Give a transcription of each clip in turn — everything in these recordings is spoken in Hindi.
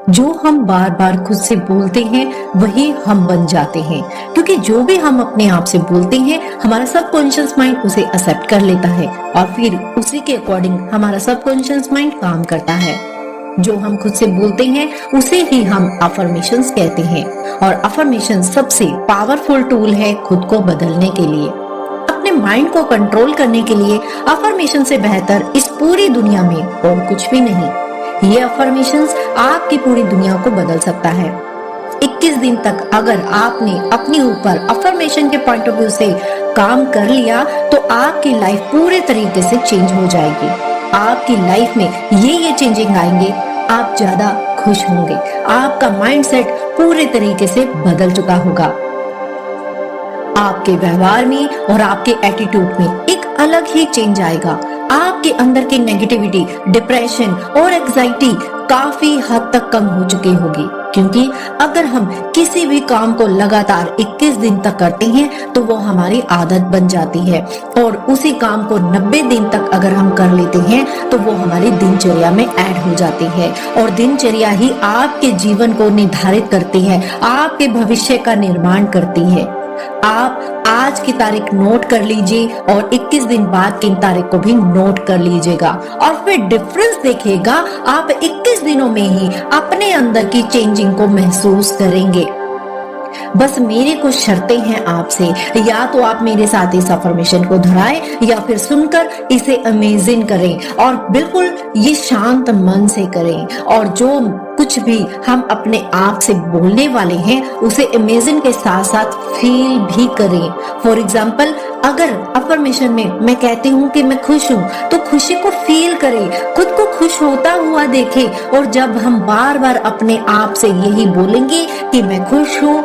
जो हम बार बार खुद से बोलते हैं वही हम बन जाते हैं, क्योंकि जो भी हम अपने आप से बोलते हैं हमारा सबकॉन्शियस माइंड उसे एक्सेप्ट कर लेता है और फिर उसी के अकॉर्डिंग हमारा सबकॉन्शियस माइंड काम करता है। जो हम खुद से बोलते हैं उसे ही हम अफर्मेशंस कहते हैं और अफर्मेशन सबसे पावरफुल टूल है खुद को बदलने के लिए। अपने माइंड को कंट्रोल करने के लिए अफर्मेशन से बेहतर इस पूरी दुनिया में और कुछ भी नहीं। ये अफर्मेशंस आपकी पूरी दुनिया को बदल सकता है। 21 दिन तक अगर आपने अपने ऊपर अफर्मेशन के पॉइंट ऑफ व्यू से काम कर लिया तो आपकी लाइफ पूरे तरीके से चेंज हो जाएगी। आपकी लाइफ में ये चेंजिंग आएंगे, आप ज्यादा खुश होंगे, आपका माइंडसेट पूरे तरीके से बदल चुका होगा। आपके व्यवहार में और आपके एटीट्यूड में एक अलग ही चेंज आएगा। आपके अंदर की नेगेटिविटी, डिप्रेशन और एंजाइटी काफी हद तक कम हो चुकी होगी, क्योंकि अगर हम किसी भी काम को लगातार 21 दिन तक करते हैं तो वो हमारी आदत बन जाती है और उसी काम को 90 दिन तक अगर हम कर लेते हैं तो वो हमारी दिनचर्या में ऐड हो जाती है और दिनचर्या ही आपके जीवन को निर्धारित करती है, आपके भविष्य का निर्माण करती है। आप आज की तारीख नोट कर लीजिए और 21 दिन बाद की तारीख को भी नोट कर लीजिएगा और फिर डिफरेंस देखिएगा। आप 21 दिनों में ही अपने अंदर की चेंजिंग को महसूस करेंगे। बस मेरी कुछ शर्तें हैं आपसे, या तो आप मेरे साथ इस अफर्मेशन को दोहराएं या फिर सुनकर इसे अमेजिंग करें और बिल्कुल ये शांत मन से करें और जो कुछ भी हम अपने आप से बोलने वाले हैं उसे इमेजिन के साथ साथ फील भी करें। फॉर एग्जाम्पल, अगर अफर्मेशन में मैं कहती हूँ कि मैं खुश हूँ तो खुशी को फील करें, खुद को खुश होता हुआ देखें और जब हम बार बार अपने आप से यही बोलेंगे कि मैं खुश हूँ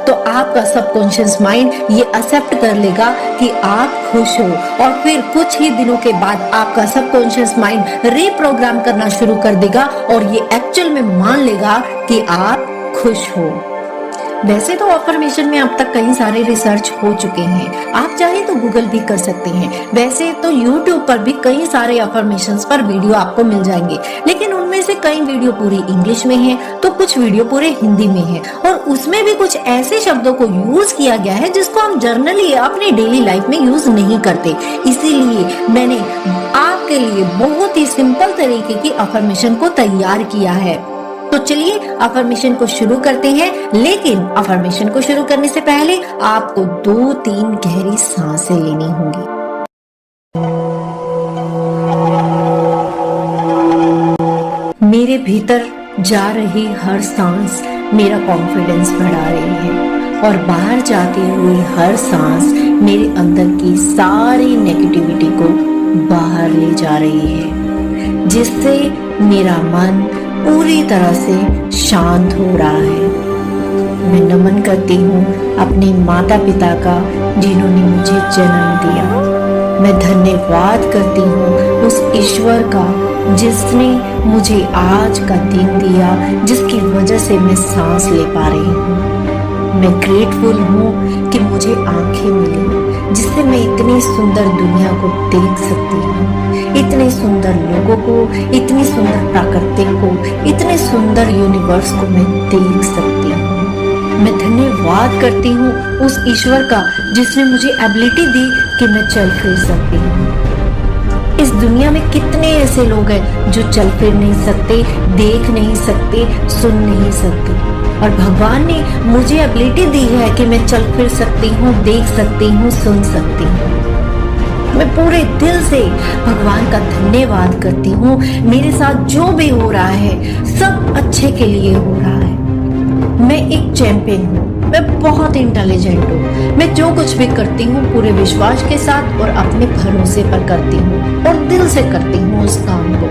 तो आपका सबकॉन्शियस माइंड ये एक्सेप्ट कर लेगा कि आप खुश हो और फिर कुछ ही दिनों के बाद आपका सबकॉन्शियस माइंड रीप्रोग्राम करना शुरू कर देगा और ये एक्चुअल में मान लेगा कि आप खुश हो। वैसे तो अफर्मेशन में अब तक कई सारे रिसर्च हो चुके हैं, आप चाहे तो गूगल भी कर सकते हैं। वैसे तो यूट्यूब पर भी कई सारे अफर्मेशंस पर वीडियो आपको मिल जाएंगे, लेकिन उनमें से कई वीडियो पूरी इंग्लिश में है तो कुछ वीडियो पूरे हिंदी में है और उसमें भी कुछ ऐसे शब्दों को यूज किया गया है जिसको हम जर्नली अपनी डेली लाइफ में यूज नहीं करते। इसीलिए मैंने आपके लिए बहुत ही सिंपल तरीके की अफर्मेशन को तैयार किया है। तो चलिए अफर्मेशन को शुरू करते हैं, लेकिन अफर्मेशन को शुरू करने से पहले आपको 2-3 गहरी सांसें लेनी होंगी। मेरे भीतर जा रही हर सांस मेरा कॉन्फिडेंस बढ़ा रही है और बाहर जाती हुई हर सांस मेरे अंदर की सारी नेगेटिविटी को बाहर ले जा रही है, जिससे मेरा मन पूरी तरह से शांत हो रहा है। मैं नमन करती हूँ अपने माता पिता का जिन्होंने मुझे जन्म दिया। मैं धन्यवाद करती हूँ उस ईश्वर का जिसने मुझे आज का दिन दिया, जिसकी वजह से मैं सांस ले पा रही हूँ। मैं ग्रेटफुल हूँ कि मुझे आंखें मिली जिससे मैं इतनी सुंदर दुनिया को देख सकती हूँ, इतने सुंदर लोगों को, इतनी सुंदर प्रकृति को, इतने सुंदर यूनिवर्स को मैं देख सकती हूँ। मैं धन्यवाद करती हूँ उस ईश्वर का जिसने मुझे एबिलिटी दी कि मैं चल फिर सकती हूँ। इस दुनिया में कितने ऐसे लोग हैं जो चल फिर नहीं सकते, देख नहीं सकते, सुन नहीं सकते, और भगवान ने मुझे एबिलिटी दी है कि मैं चल फिर सकती हूँ, देख सकती हूँ, सुन सकती हूँ। मैं पूरे दिल से भगवान का धन्यवाद करती हूँ। मेरे साथ जो भी हो रहा है सब अच्छे के लिए हो रहा है। मैं एक चैंपियन हूँ, मैं बहुत इंटेलिजेंट हूँ। मैं जो कुछ भी करती हूँ पूरे विश्वास के साथ और अपने भरोसे पर करती हूँ और दिल से करती हूँ उस काम को।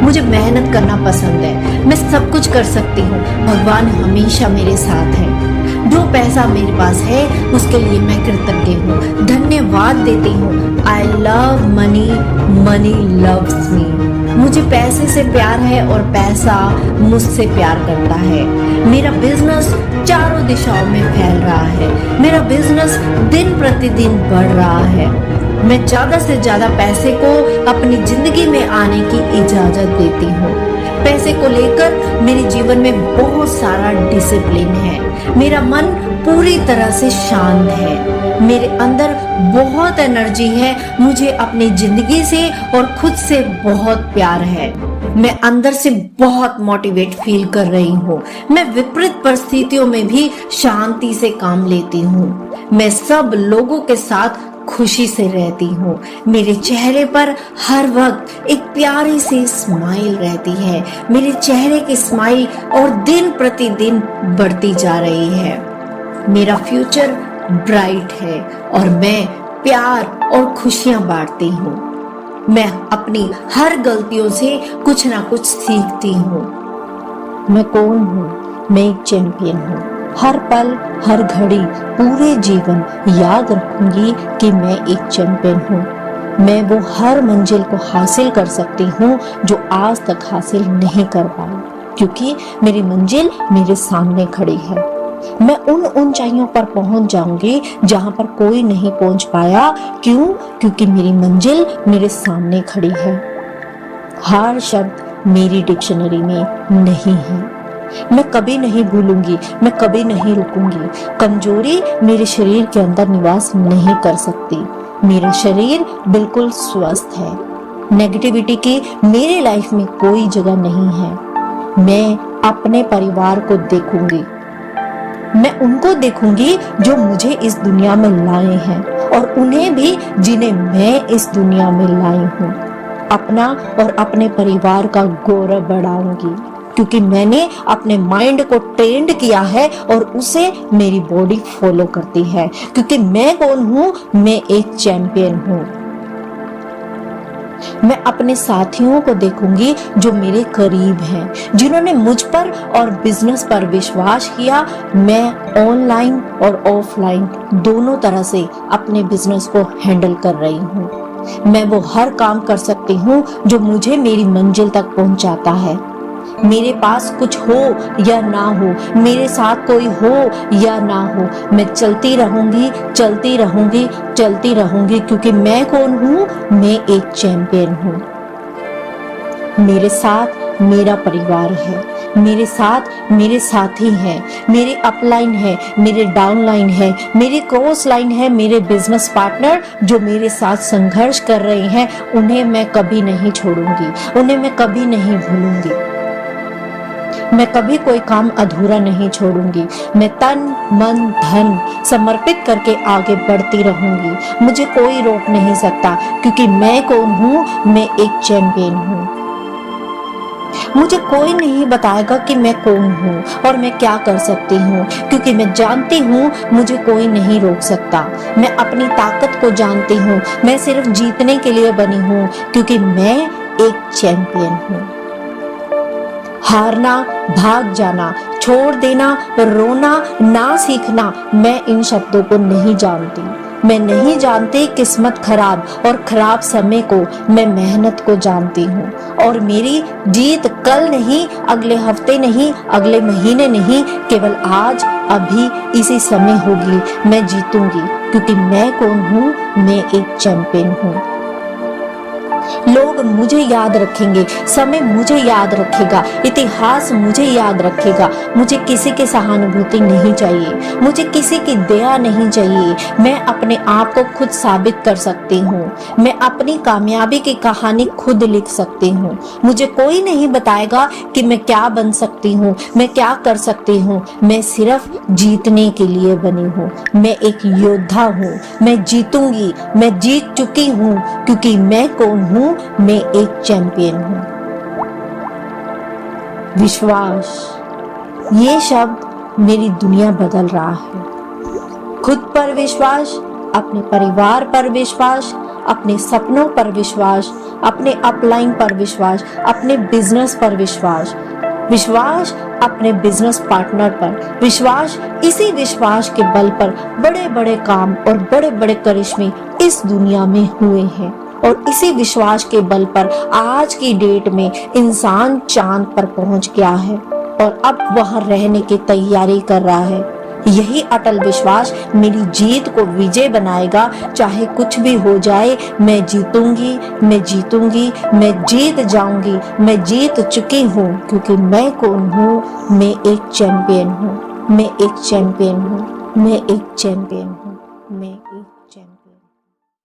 मुझे मेहनत करना पसंद है, मैं सब कुछ कर सकती हूँ। भगवान हमेशा मेरे साथ है। जो पैसा मेरे पास है उसके लिए मैं कृतज्ञ हूँ, धन्यवाद देती हूँ। I love money, money loves me. मुझे पैसे से प्यार है और पैसा मुझसे प्यार करता है। मेरा बिजनेस चारों दिशाओं में फैल रहा है। मेरा बिजनेस दिन प्रतिदिन बढ़ रहा है। मैं ज्यादा से ज्यादा पैसे को अपनी जिंदगी में आने की इजाजत देती हूँ। पैसे को लेकर मेरे जीवन में बहुत सारा डिसिप्लिन है। मेरा मन पूरी तरह से शांत है। मेरे अंदर बहुत एनर्जी है। मुझे अपनी जिंदगी से और खुद से बहुत प्यार है। मैं अंदर से बहुत मोटिवेट फील कर रही हूँ। मैं विपरीत परिस्थितियों में भी शांति से काम लेती हूँ। मैं सब लोगों के साथ खुशी से रहती हूँ। मेरे चेहरे पर हर वक्त एक प्यारी सी स्माइल रहती है। मेरे चेहरे की स्माइल और दिन प्रतिदिन बढ़ती जा रही है। मेरा फ्यूचर ब्राइट है और मैं प्यार और खुशियां बांटती हूँ। मैं अपनी हर गलतियों से कुछ ना कुछ सीखती हूँ। मैं कौन हूँ? मैं एक चैंपियन हूँ। हर पल, हर घड़ी, पूरे जीवन याद रखूंगी कि मैं एक चैंपियन हूँ। मैं वो हर मंजिल को हासिल कर सकती हूँ जो आज तक हासिल नहीं कर पाई, क्योंकि मेरी मंजिल मेरे सामने खड़ी है। मैं उन ऊंचाइयों पर पहुंच जाऊंगी जहां पर कोई नहीं पहुंच पाया। क्यों? क्योंकि मेरी मंजिल मेरे सामने खड़ी है। हार शब्द मेरी डिक्शनरी में नहीं है। मैं कभी नहीं भूलूंगी, मैं कभी नहीं रुकूंगी। कमजोरी मेरे शरीर के अंदर निवास नहीं कर सकती। मेरा शरीर बिल्कुल स्वस्थ है। नेगेटिविटी की मेरे लाइफ में कोई जगह नहीं है। मैं अपने परिवार को देखूंगी। मैं उनको देखूंगी जो मुझे इस दुनिया में लाए हैं, और उन्हें भी जिन्हें मैं इस दुनिया में लाई हूँ। अपना और अपने परिवार का गौरव बढ़ाऊंगी, क्योंकि मैंने अपने माइंड को ट्रेंड किया है और उसे मेरी बॉडी फॉलो करती है। क्योंकि मैं कौन हूँ? मैं एक चैंपियन हूँ। मैं अपने साथियों को देखूंगी जो मेरे करीब हैं, जिन्होंने मुझ पर और बिजनेस पर विश्वास किया। मैं ऑनलाइन और ऑफलाइन दोनों तरह से अपने बिजनेस को हैंडल कर रही हूँ। मैं वो हर काम कर सकती हूँ जो मुझे मेरी मंजिल तक पहुँचाता है। मेरे पास कुछ हो या ना हो, मेरे साथ कोई हो या ना हो, मैं चलती रहूंगी, चलती रहूंगी, चलती रहूंगी, क्योंकि मैं कौन हूँ? मैं एक चैंपियन हूँ। मेरे साथ मेरा परिवार है। मेरे साथ मेरे साथी हैं। मेरे अपलाइन है, मेरे डाउनलाइन है, मेरे क्रॉस लाइन है, मेरे बिजनेस पार्टनर जो मेरे साथ संघर्ष कर रहे हैं। उन्हें मैं कभी नहीं छोड़ूंगी, उन्हें मैं कभी नहीं भूलूंगी। मैं कभी कोई काम अधूरा नहीं छोड़ूंगी। मैं तन मन धन समर्पित करके आगे बढ़ती रहूंगी। मुझे कोई रोक नहीं सकता, क्योंकि मैं कौन हूँ? मैं एक चैंपियन हूँ। मुझे कोई नहीं बताएगा कि मैं कौन हूँ और मैं क्या कर सकती हूँ, क्योंकि मैं जानती हूँ मुझे कोई नहीं रोक सकता। मैं अपनी ताकत को जानती हूँ। मैं सिर्फ जीतने के लिए बनी हूँ, क्योंकि मैं एक चैंपियन हूँ। हारना, भाग जाना, छोड़ देना, रोना, ना सीखना, मैं इन शब्दों को नहीं जानती। मैं नहीं जानती किस्मत खराब और खराब समय को। मैं मेहनत को जानती हूँ, और मेरी जीत कल नहीं, अगले हफ्ते नहीं, अगले महीने नहीं, केवल आज, अभी, इसी समय होगी। मैं जीतूंगी, क्योंकि मैं कौन हूँ? मैं एक चैंपियन हूँ। लोग मुझे याद रखेंगे, समय मुझे याद रखेगा, इतिहास मुझे याद रखेगा। मुझे किसी की सहानुभूति नहीं चाहिए, मुझे किसी की दया नहीं चाहिए। मैं अपने आप को खुद साबित कर सकती हूँ। मैं अपनी कामयाबी की कहानी खुद लिख सकती हूँ। मुझे कोई नहीं बताएगा कि मैं क्या बन सकती हूँ, मैं क्या कर सकती हूँ। मैं सिर्फ जीतने के लिए बनी हूँ। मैं एक योद्धा हूँ। मैं जीतूंगी, मैं जीत चुकी हूँ, क्योंकि मैं कौन हूँ? मैं एक चैंपियन हूँ। विश्वास, ये शब्द मेरी दुनिया बदल रहा है। खुद पर विश्वास, अपने परिवार पर विश्वास, अपने सपनों पर विश्वास, अपने अपलाइन पर विश्वास, अपने बिजनेस पर विश्वास, विश्वास अपने बिजनेस पार्टनर पर विश्वास। इसी विश्वास के बल पर बड़े बड़े काम और बड़े बड़े करिश्मे इस दुनिया में हुए हैं, और इसी विश्वास के बल पर आज की डेट में इंसान चांद पर पहुंच गया है और अब वहां रहने की तैयारी कर रहा है। यही अटल विश्वास मेरी जीत को विजय बनाएगा। चाहे कुछ भी हो जाए, मैं जीतूंगी, मैं जीतूंगी, मैं जीत जाऊंगी, मैं जीत चुकी हूँ, क्योंकि मैं कौन हूँ? मैं एक चैंपियन हूँ, मैं एक चैंपियन हूँ, मैं एक चैंपियन हूँ, मैं एक चैंपियन।